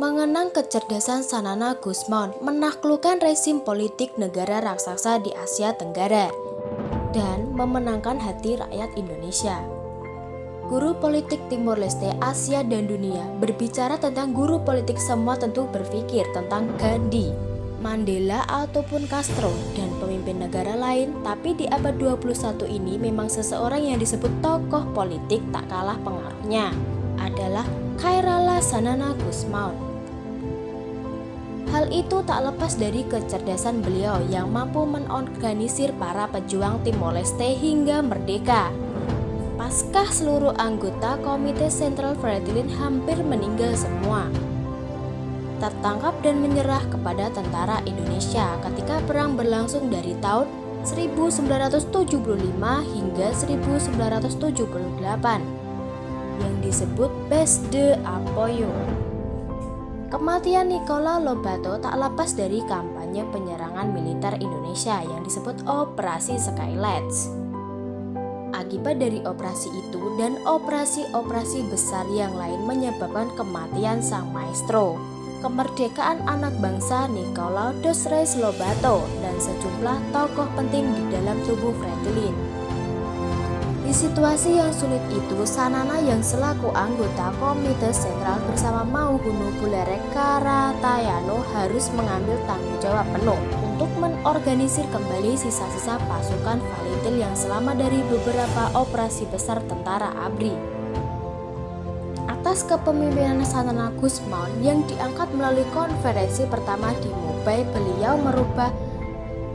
mengenang kecerdasan Sanana Gusmaun menaklukkan rezim politik negara raksasa di Asia Tenggara dan memenangkan hati rakyat Indonesia. Guru politik Timor Leste, Asia dan dunia berbicara tentang guru politik semua tentu berpikir tentang Gandhi, Mandela ataupun Castro dan pemimpin negara lain, tapi di abad 21 ini memang seseorang yang disebut tokoh politik tak kalah pengaruhnya adalah Khairallah Sanana Gusmaun. Hal itu tak lepas dari kecerdasan beliau yang mampu menorganisir para pejuang Timor Leste hingga merdeka. Paskah seluruh anggota Komite Sentral Fretilin hampir meninggal semua, tertangkap dan menyerah kepada tentara Indonesia ketika perang berlangsung dari tahun 1975 hingga 1978 yang disebut Base de Apoyo. Kematian Nicola Lobato tak lepas dari kampanye penyerangan militer Indonesia yang disebut Operasi Skylights. Akibat dari operasi itu dan operasi-operasi besar yang lain menyebabkan kematian sang maestro, kemerdekaan anak bangsa Nicolau dos Reis Lobato dan sejumlah tokoh penting di dalam tubuh Fretilin. Di situasi yang sulit itu, Sanana yang selaku anggota Komite Sentral bersama Mauhunu Bulerek Karatayano harus mengambil tanggung jawab penuh untuk menorganisir kembali sisa-sisa pasukan Valintil yang selamat dari beberapa operasi besar tentara ABRI. Atas kepemimpinan Sanana Gusmaun yang diangkat melalui konferensi pertama di Mumbai, beliau merubah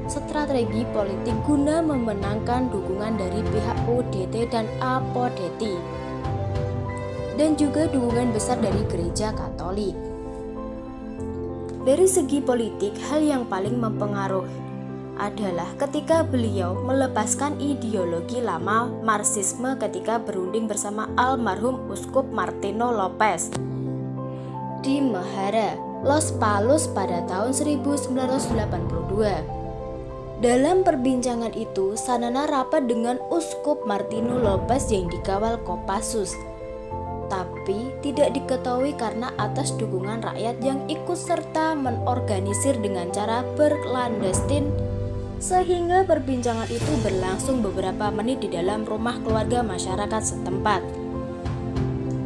strategi politik guna memenangkan dukungan dari pihak UDT dan Apodeti dan juga dukungan besar dari gereja Katolik. Dari segi politik, hal yang paling mempengaruhi adalah ketika beliau melepaskan ideologi lama Marxisme ketika berunding bersama almarhum Uskup Martino Lopez di Mehara, Los Palos pada tahun 1982. Dalam perbincangan itu, Sanana rapat dengan Uskup Martino Lopez yang dikawal Kopassus, tapi tidak diketahui karena atas dukungan rakyat yang ikut serta menorganisir dengan cara berklandestin, sehingga perbincangan itu berlangsung beberapa menit di dalam rumah keluarga masyarakat setempat.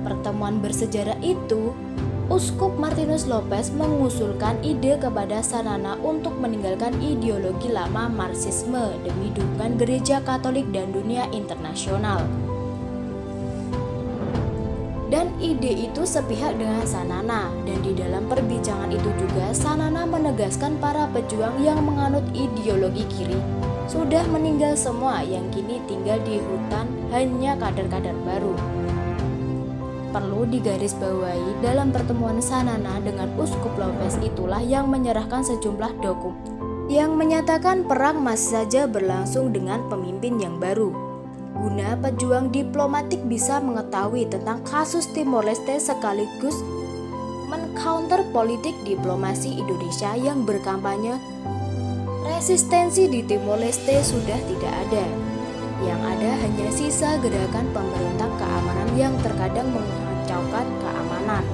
Pertemuan bersejarah itu, Uskup Martinus Lopez mengusulkan ide kepada Sanana untuk meninggalkan ideologi lama Marxisme demi dukungan gereja Katolik dan dunia internasional. Dan ide itu sepihak dengan Sanana, dan di dalam perbincangan itu juga Sanana menegaskan para pejuang yang menganut ideologi kiri sudah meninggal semua, yang kini tinggal di hutan hanya kader-kader baru. Perlu digarisbawahi, dalam pertemuan Sanana dengan Uskup Lopez itulah yang menyerahkan sejumlah dokumen yang menyatakan perang masih saja berlangsung dengan pemimpin yang baru, guna pejuang diplomatik bisa mengetahui tentang kasus Timor Leste sekaligus men-counter politik diplomasi Indonesia yang berkampanye resistensi di Timor Leste sudah tidak ada. Yang ada hanya sisa gerakan pemberontak keamanan yang terkadang mengacaukan keamanan.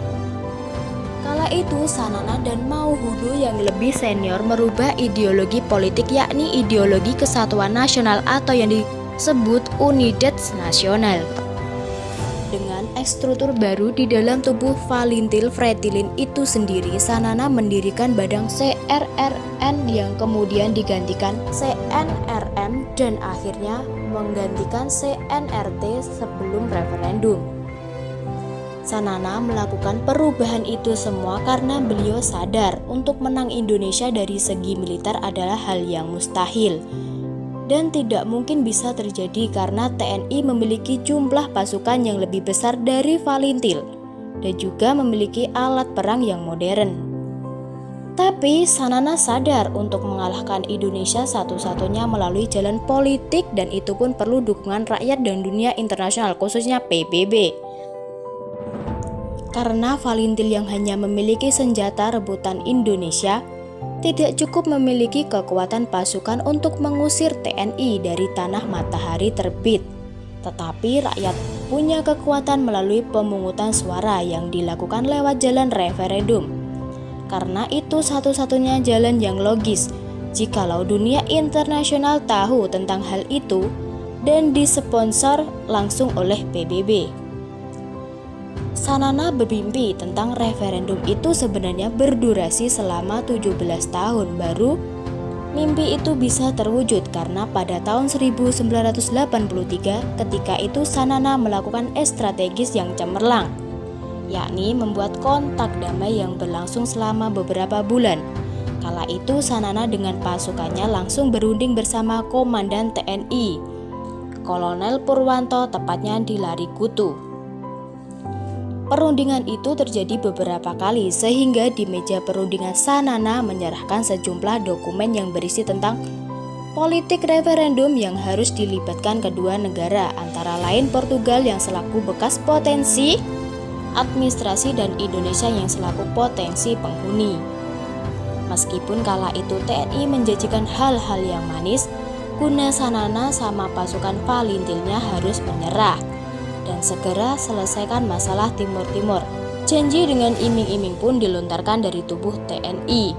Kala itu Sanana dan Mauhunu yang lebih senior merubah ideologi politik, yakni ideologi kesatuan nasional atau yang disebut Unidad Nasional. Dengan struktur baru di dalam tubuh Valintil Fretilin itu sendiri, Sanana mendirikan badan CRRN yang kemudian digantikan CNRM dan akhirnya menggantikan CNRT sebelum referendum. Sanana melakukan perubahan itu semua karena beliau sadar untuk menang Indonesia dari segi militer adalah hal yang mustahil dan tidak mungkin bisa terjadi karena TNI memiliki jumlah pasukan yang lebih besar dari Valintil dan juga memiliki alat perang yang modern. Tapi Sanana sadar untuk mengalahkan Indonesia satu-satunya melalui jalan politik, dan itu pun perlu dukungan rakyat dan dunia internasional, khususnya PBB. Karena Valintil yang hanya memiliki senjata rebutan Indonesia tidak cukup memiliki kekuatan pasukan untuk mengusir TNI dari tanah matahari terbit. Tetapi rakyat punya kekuatan melalui pemungutan suara yang dilakukan lewat jalan referendum. karena itu satu-satunya jalan yang logis jikalau dunia internasional tahu tentang hal itu dan disponsor langsung oleh PBB. Sanana bermimpi tentang referendum itu sebenarnya berdurasi selama 17 tahun baru mimpi itu bisa terwujud karena pada tahun 1983 ketika itu Sanana melakukan strategis yang cemerlang, yakni membuat kontak damai yang berlangsung selama beberapa bulan. Kala itu Sanana dengan pasukannya langsung berunding bersama Komandan TNI, Kolonel Purwanto, tepatnya di Larikutu. Perundingan itu terjadi beberapa kali sehingga di meja perundingan Sanana menyerahkan sejumlah dokumen yang berisi tentang politik referendum yang harus dilibatkan kedua negara, antara lain Portugal yang selaku bekas potensi administrasi dan Indonesia yang selaku potensi penghuni. Meskipun kala itu TNI menjanjikan hal-hal yang manis, guna Sanana sama pasukan Valintilnya harus menyerah dan segera selesaikan masalah Timur Timur. Janji dengan iming-iming pun dilontarkan dari tubuh TNI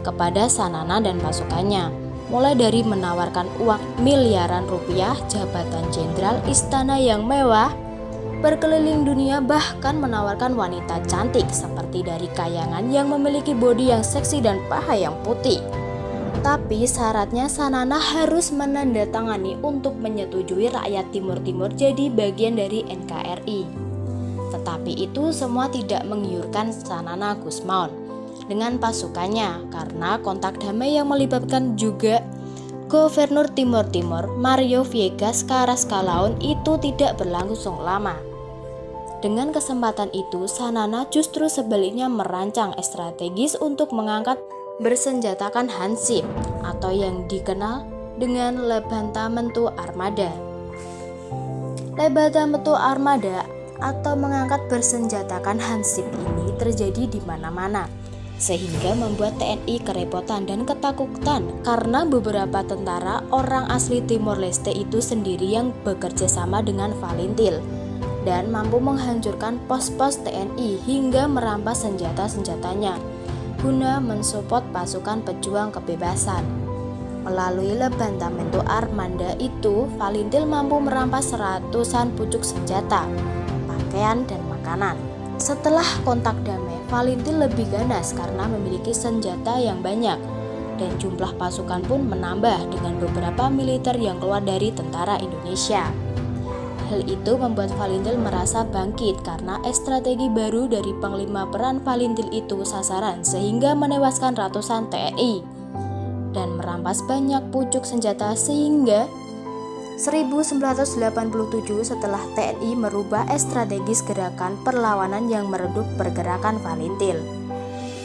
kepada Sanana dan pasukannya, mulai dari menawarkan uang miliaran rupiah, jabatan jenderal, istana yang mewah, berkeliling dunia, bahkan menawarkan wanita cantik seperti dari kayangan yang memiliki bodi yang seksi dan paha yang putih. Tapi syaratnya Sanana harus menandatangani untuk menyetujui rakyat Timur Timur jadi bagian dari NKRI. Tetapi itu semua tidak menggiurkan Sanana Gusmaon dengan pasukannya karena kontak damai yang melibatkan juga Gubernur Timur Timur Mario Viegas Carrascalaon itu tidak berlangsung lama. Dengan kesempatan itu Sanana justru sebaliknya merancang strategis untuk mengangkat bersenjatakan Hansip atau yang dikenal dengan Levantamento Armada. Levantamento Armada atau mengangkat bersenjatakan Hansip ini terjadi di mana-mana, sehingga membuat TNI kerepotan dan ketakutan karena beberapa tentara orang asli Timor Leste itu sendiri yang bekerja sama dengan Valintil dan mampu menghancurkan pos-pos TNI hingga merampas senjata-senjatanya guna mensupport pasukan pejuang kebebasan. Melalui Levantamento Armada itu, Valintil mampu merampas ratusan pucuk senjata, pakaian, dan makanan. Setelah kontak damai, Valintil lebih ganas karena memiliki senjata yang banyak dan jumlah pasukan pun menambah dengan beberapa militer yang keluar dari tentara Indonesia. Hal itu membuat Valintil merasa bangkit karena strategi baru dari Panglima Peran Valintil itu sasaran sehingga menewaskan ratusan TNI dan merampas banyak pucuk senjata sehingga 1987 setelah TNI merubah strategis gerakan perlawanan yang meredup pergerakan Valintil.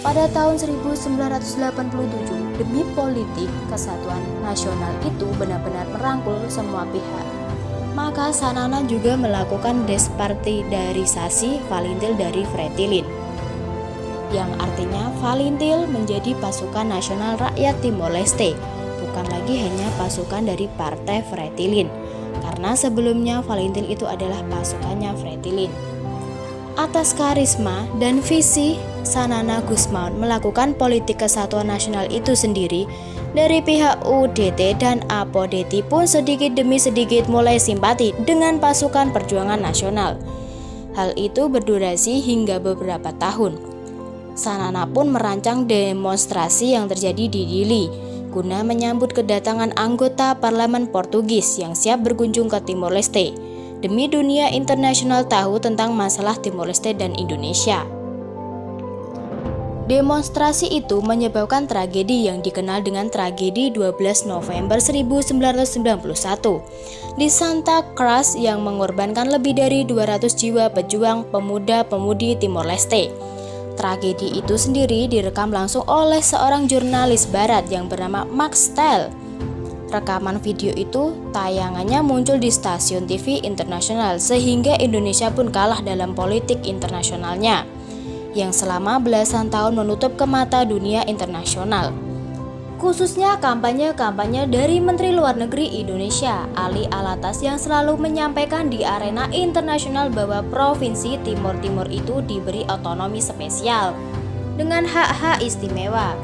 Pada tahun 1987 demi politik kesatuan nasional itu benar-benar merangkul semua pihak. Maka Sanana juga melakukan despartidarisasi Valintil dari Fretilin, yang artinya Valintil menjadi pasukan nasional rakyat Timor Leste, bukan lagi hanya pasukan dari partai Fretilin, karena sebelumnya Valintil itu adalah pasukannya Fretilin. Atas karisma dan visi Sanana Gusmaon melakukan politik kesatuan nasional itu sendiri, dari pihak UDT dan APODETI pun sedikit demi sedikit mulai simpati dengan pasukan perjuangan nasional. Hal itu berdurasi hingga beberapa tahun. Sanana pun merancang demonstrasi yang terjadi di Dili guna menyambut kedatangan anggota parlemen Portugis yang siap berkunjung ke Timor Leste demi dunia internasional tahu tentang masalah Timor Leste dan Indonesia. Demonstrasi itu menyebabkan tragedi yang dikenal dengan tragedi 12 November 1991 di Santa Cruz yang mengorbankan lebih dari 200 jiwa pejuang pemuda-pemudi Timor Leste. Tragedi itu sendiri direkam langsung oleh seorang jurnalis barat yang bernama Max Stell. Rekaman video itu tayangannya muncul di stasiun TV internasional sehingga Indonesia pun kalah dalam politik internasionalnya yang selama belasan tahun menutup ke mata dunia internasional. Khususnya kampanye-kampanye dari Menteri Luar Negeri Indonesia, Ali Alatas, yang selalu menyampaikan di arena internasional bahwa Provinsi Timor Timur itu diberi otonomi spesial dengan hak-hak istimewa,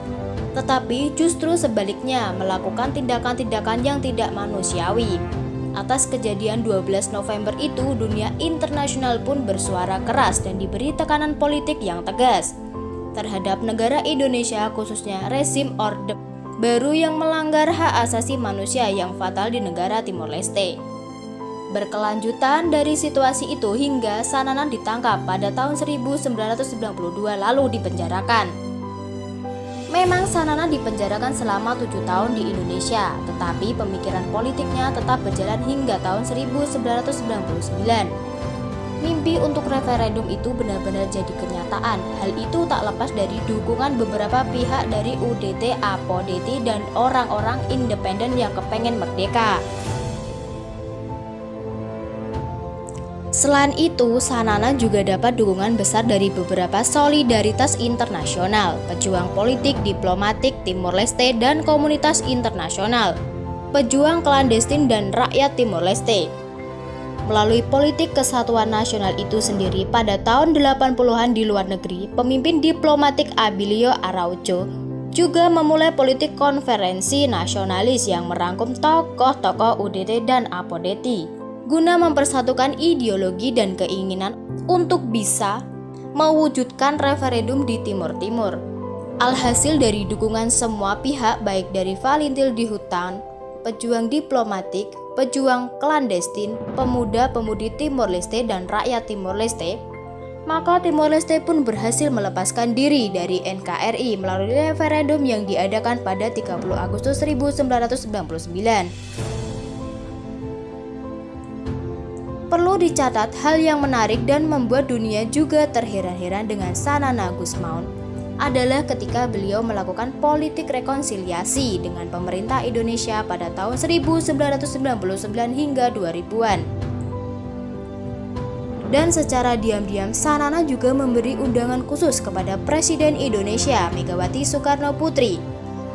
tetapi justru sebaliknya melakukan tindakan-tindakan yang tidak manusiawi. Atas kejadian 12 November itu, dunia internasional pun bersuara keras dan diberi tekanan politik yang tegas terhadap negara Indonesia, khususnya rezim Orde Baru yang melanggar hak asasi manusia yang fatal di negara Timor Leste. Berkelanjutan dari situasi itu hingga Sanana ditangkap pada tahun 1992 lalu dipenjarakan. Memang Sanana dipenjarakan selama 7 tahun di Indonesia, tetapi pemikiran politiknya tetap berjalan hingga tahun 1999. Mimpi untuk referendum itu benar-benar jadi kenyataan. Hal itu tak lepas dari dukungan beberapa pihak dari UDT, APODT, dan orang-orang independen yang kepengen merdeka. Selain itu, Sanana juga dapat dukungan besar dari beberapa solidaritas internasional, pejuang politik, diplomatik Timor Leste, dan komunitas internasional, pejuang klandestin dan rakyat Timor Leste. Melalui politik kesatuan nasional itu sendiri, pada tahun 80-an di luar negeri, pemimpin diplomatik Abilio Araujo juga memulai politik konferensi nasionalis yang merangkum tokoh-tokoh UDT dan APODT guna mempersatukan ideologi dan keinginan untuk bisa mewujudkan referendum di Timur Timur. Alhasil dari dukungan semua pihak, baik dari Valentin Dihutan, pejuang diplomatik, pejuang klandestin, pemuda-pemudi Timor Leste, dan rakyat Timor Leste, maka Timor Leste pun berhasil melepaskan diri dari NKRI melalui referendum yang diadakan pada 30 Agustus 1999. Perlu dicatat, hal yang menarik dan membuat dunia juga terheran-heran dengan Sanana Gusmaun adalah ketika beliau melakukan politik rekonsiliasi dengan pemerintah Indonesia pada tahun 1999 hingga 2000-an. Dan secara diam-diam Sanana juga memberi undangan khusus kepada Presiden Indonesia Megawati Soekarno Putri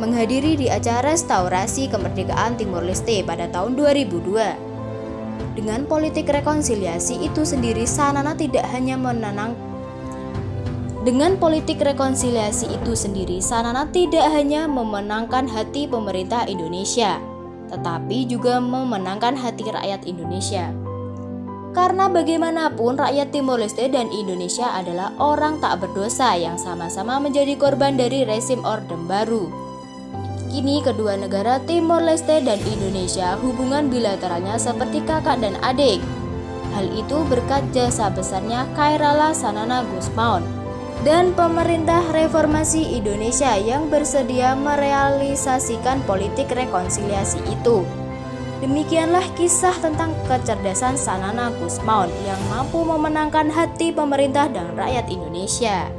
menghadiri di acara restorasi kemerdekaan Timor Leste pada tahun 2002. Dengan politik rekonsiliasi itu sendiri, Sanana tidak hanya memenangkan hati pemerintah Indonesia, tetapi juga memenangkan hati rakyat Indonesia. Karena bagaimanapun rakyat Timor Leste dan Indonesia adalah orang tak berdosa yang sama-sama menjadi korban dari rezim Orde Baru. Kini kedua negara Timor Leste dan Indonesia hubungan bilateralnya seperti kakak dan adik. Hal itu berkat jasa besarnya Khairallah Sanana Gusmaun dan pemerintah reformasi Indonesia yang bersedia merealisasikan politik rekonsiliasi itu. Demikianlah kisah tentang kecerdasan Sanana Gusmaun yang mampu memenangkan hati pemerintah dan rakyat Indonesia.